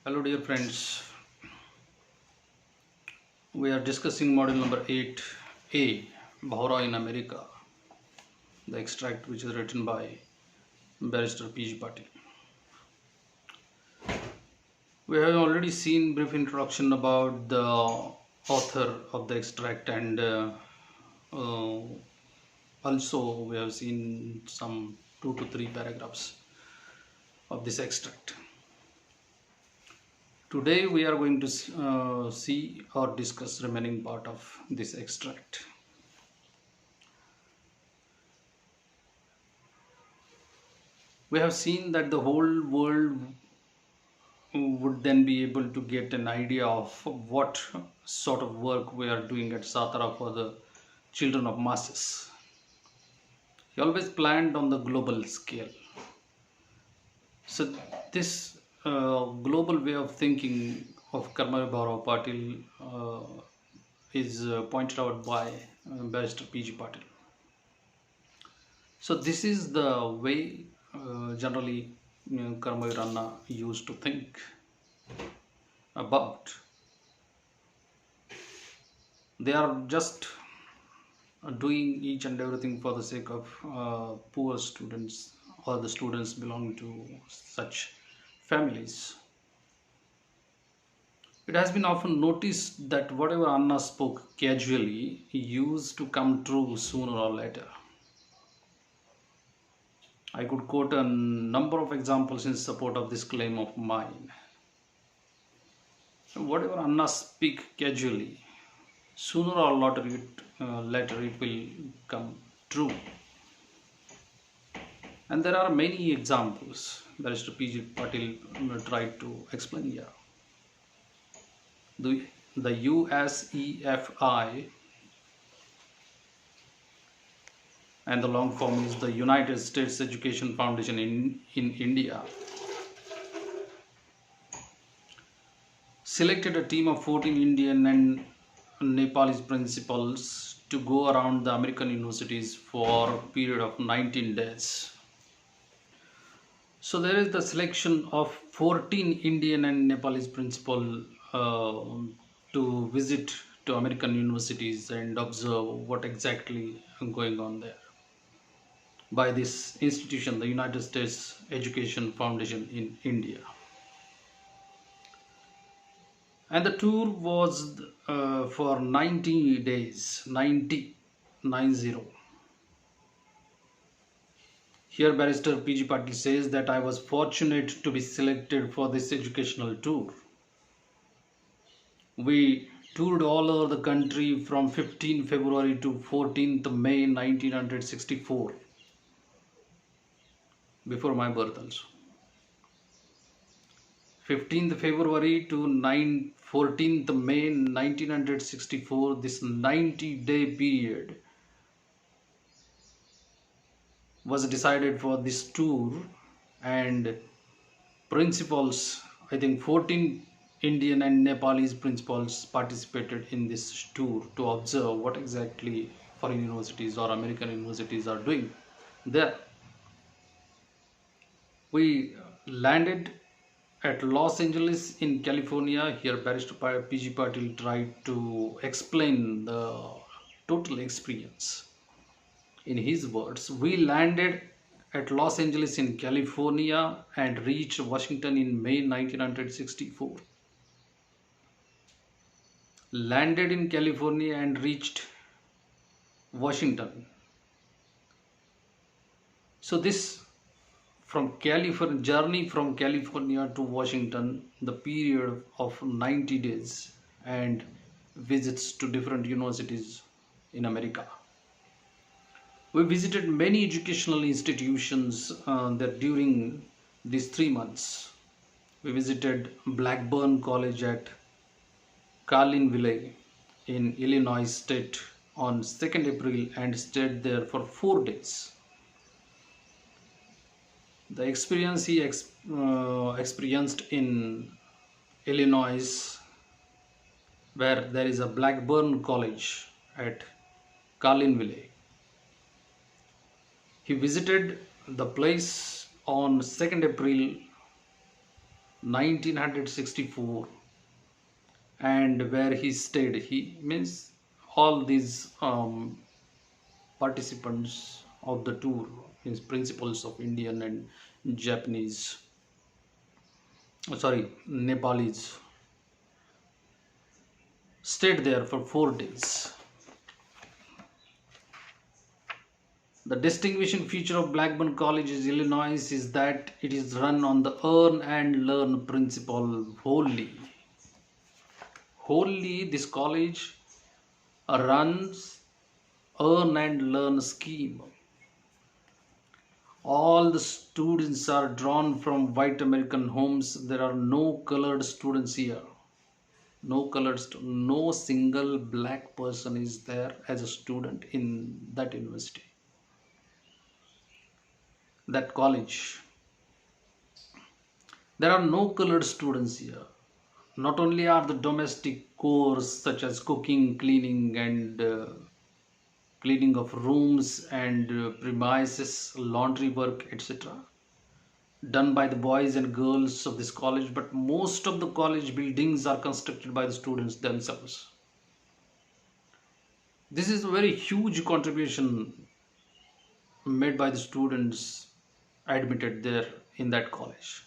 Hello, dear friends. We are discussing module number 8A, Bhaurao in America, the extract which is written by Barrister P.G. Patil. We have already seen brief introduction about the author of the extract and uh, also we have seen some 2 to 3 paragraphs of this extract. Today we are going to see or discuss remaining part of this extract. We have seen that the whole world would then be able to get an idea of what sort of work we are doing at Satara for the children of masses. He always planned on the global scale. So this global way of thinking of Karma Bhaurao Patil is pointed out by Barrister P.G. Patil. So this is the way generally Karma Ranna used to think about. They are just doing each and everything for the sake of poor students or the students belonging to such families. It has been often noticed that whatever Anna spoke casually used to come true sooner or later. I could quote a number of examples in support of this claim of mine. Whatever Anna speak casually, sooner or later it will come true. And there are many examples that Mr. P.G. Patil tried to explain here. The USEFI, and the long form is the United States Education Foundation in India, selected a team of 14 Indian and Nepalese principals to go around the American universities for a period of 19 days. So there is the selection of 14 Indian and Nepalese principal to visit to American universities and observe what exactly going on there by this institution, the United States Education Foundation in India. And the tour was for 90 days, 90. Here Barrister P.G. Patil says that I was fortunate to be selected for this educational tour. We toured all over the country from 15 February to 14th May 1964, before my birth also. 15th February to 14th May 1964, this 90-day period was decided for this tour, and principals, I think 14 Indian and Nepalese principals participated in this tour to observe what exactly foreign universities or American universities are doing there. We landed at Los Angeles in California. Here Barrister P.G. Patil tried to explain the total experience. In his words, we landed at Los Angeles in California and reached Washington in May 1964. Landed in California and reached Washington. So this journey from California to Washington, the period of 90 days and visits to different universities in America. We visited many educational institutions that during these 3 months. We visited Blackburn College at Carlinville in Illinois State on 2nd April and stayed there for 4 days. The experience he experienced in Illinois, where there is a Blackburn College at Carlinville. He visited the place on 2nd April 1964, and where he stayed. He means all these participants of the tour, his principals of Indian and Japanese, sorry, Nepalese, stayed there for 4 days. The distinguishing feature of Blackburn College is Illinois is that it is run on the earn and learn principle wholly. Wholly, this college runs earn and learn scheme. All the students are drawn from white American homes. There are no colored students here. No single black person is there as a student in that university, that college. There are no colored students here. Not only are the domestic chores such as cooking, cleaning, and cleaning of rooms and premises, laundry work, etc., done by the boys and girls of this college, but most of the college buildings are constructed by the students themselves. This is a very huge contribution made by the students admitted there in that college.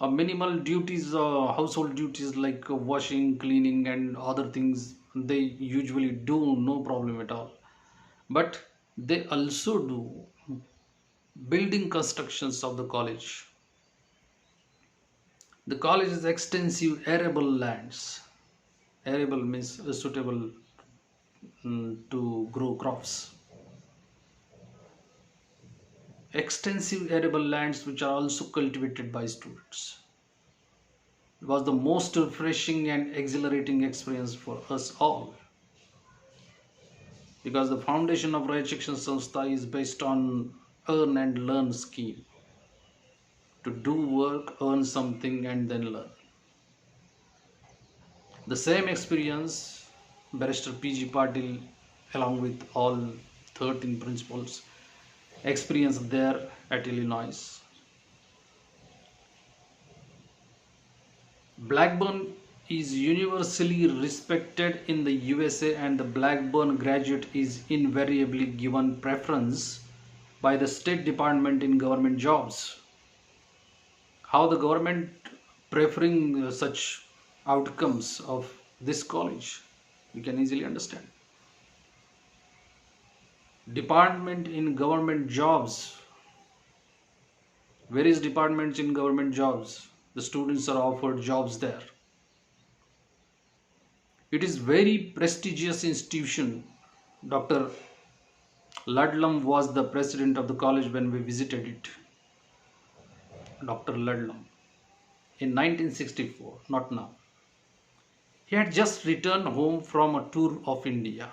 Minimal duties, household duties like washing, cleaning, and other things, they usually do, no problem at all. But they also do building constructions of the college. The college has extensive arable lands. Arable means suitable to grow crops. Extensive arable lands which are also cultivated by students. It was the most refreshing and exhilarating experience for us all, because the foundation of Raj Shikshan Sanstha is based on earn and learn scheme. To do work, earn something, and then learn. The same experience Barrister P.G. Patil, along with all 13 principals, experienced there at Illinois. Blackburn is universally respected in the USA, and the Blackburn graduate is invariably given preference by the State Department in government jobs. How the government preferring such outcomes of this college, you can easily understand. Department in government jobs, various departments in government jobs, the students are offered jobs there. It is very prestigious institution. Dr. Ludlam was the president of the college when we visited it. Dr. Ludlam in 1964, not now. He had just returned home from a tour of India.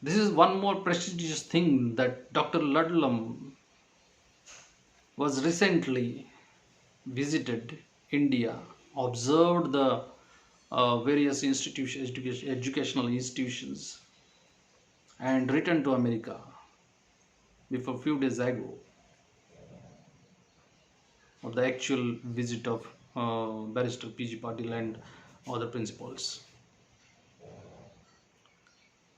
This is one more prestigious thing, that Dr. Ludlam was recently visited India, observed the various institutions, educational institutions, and returned to America before a few days ago of the actual visit of Barrister P.G. Patil and other principals.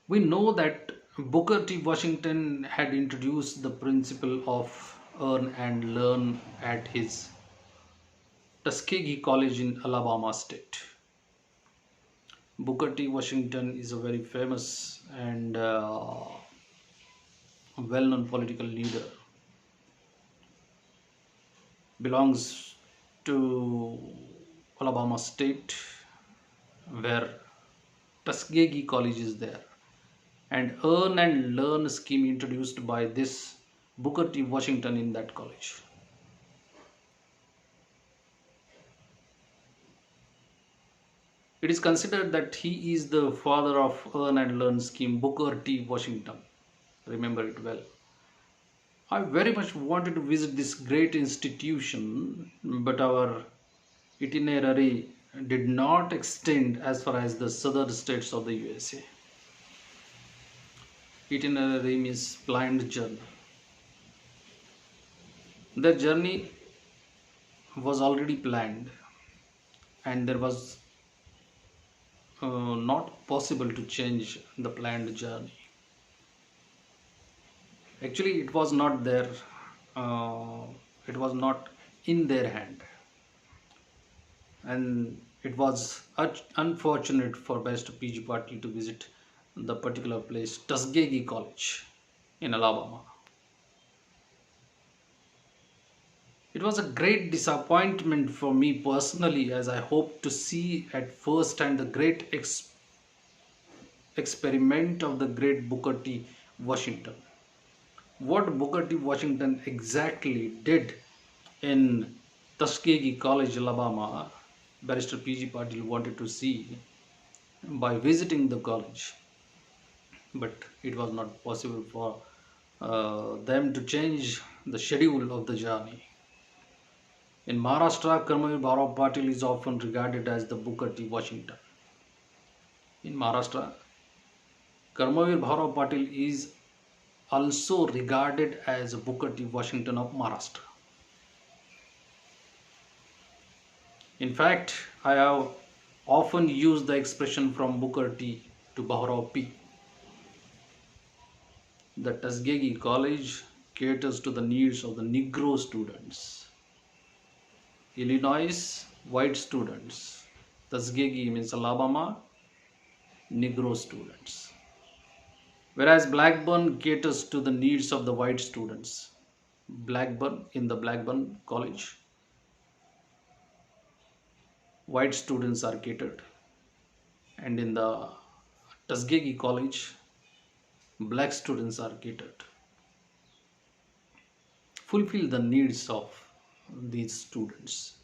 We know that Booker T. Washington had introduced the principle of earn and learn at his Tuskegee College in Alabama State. Booker T. Washington is a very famous and well-known political leader. Belongs to Alabama State, where Tuskegee College is there, and earn and learn scheme introduced by this Booker T. Washington in that college. It is considered that he is the father of earn and learn scheme, Booker T. Washington. Remember it well. I very much wanted to visit this great institution, but our itinerary did not extend as far as the southern states of the USA. Itinerary means planned journey. Their journey was already planned, and there was not possible to change the planned journey. Actually, it was not there. Uh, it was not in their hand, and it was unfortunate for Best PG Patil to visit the particular place, Tuskegee College in Alabama. It was a great disappointment for me personally, as I hoped to see at first hand the great experiment of the great Booker T. Washington. What Booker T. Washington exactly did in Tuskegee College, Alabama, Barrister P.G. Patil wanted to see by visiting the college, but it was not possible for them to change the schedule of the journey. In Maharashtra, Bhaurao Patil is often regarded as the Booker T. Washington. In Maharashtra, Bhaurao Patil is also regarded as Booker T. Washington of Maharashtra. In fact, I have often used the expression from Booker T to Bhaurao P. The Tuskegee College caters to the needs of the Negro students. Illinois, white students. Tuskegee means Alabama, Negro students. Whereas Blackburn caters to the needs of the white students. Blackburn, in the Blackburn College, white students are catered, and in the Tuskegee College, black students are catered. Fulfill the needs of these students.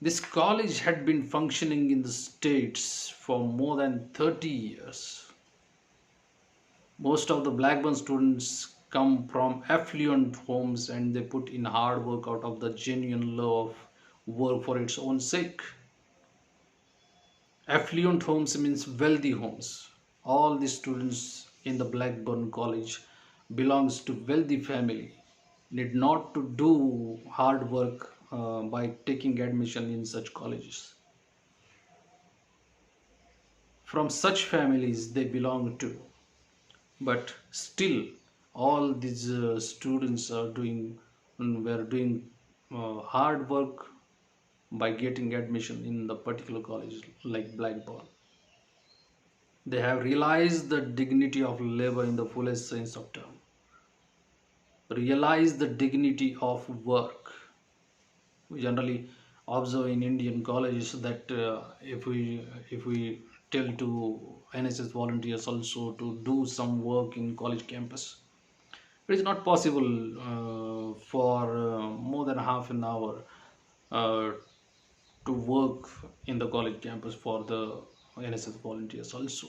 This college had been functioning in the States for more than 30 years. Most of the Blackburn students come from affluent homes, and they put in hard work out of the genuine love of work for its own sake. Affluent homes means wealthy homes. All the students in the Blackburn College belongs to wealthy family, need not to do hard work by taking admission in such colleges. From such families they belong to, but still all these students are doing were doing hard work by getting admission in the particular college like Blackburn. They have realized the dignity of labor in the fullest sense of term. Realize the dignity of work. We generally observe in Indian colleges that if we tell to NSS volunteers also to do some work in college campus, it is not possible for more than half an hour uh, to work in the college campus for the NSS volunteers also.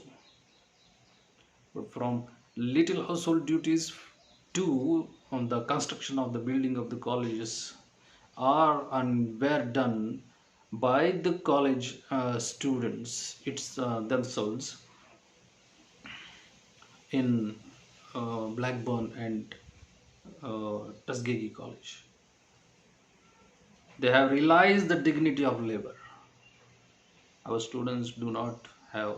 But from little household duties to the construction of the building of the colleges are and were done by the college students it's themselves in Blackburn and Tuskegee College. They have realized the dignity of labor. Our students do not have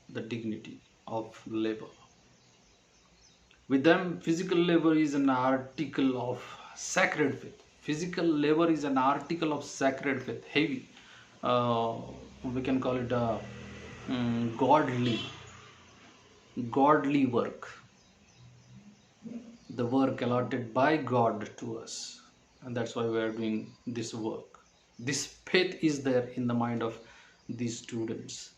the dignity of labor. With them, physical labor is an article of sacred faith. Physical labor is an article of sacred faith, heavy. Uh, we can call it a godly work, the work allotted by God to us, and that's why we are doing this work. This faith is there in the mind of these students.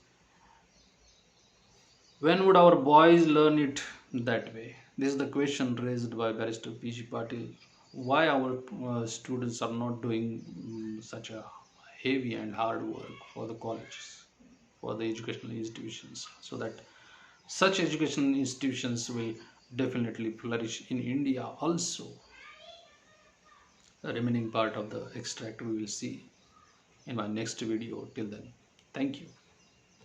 When would our boys learn it that way? This is the question raised by Barrister P.G. Patil. Why our students are not doing such a heavy and hard work for the colleges, for the educational institutions, so that such educational institutions will definitely flourish in India also. The remaining part of the extract we will see in my next video. Till then, thank you.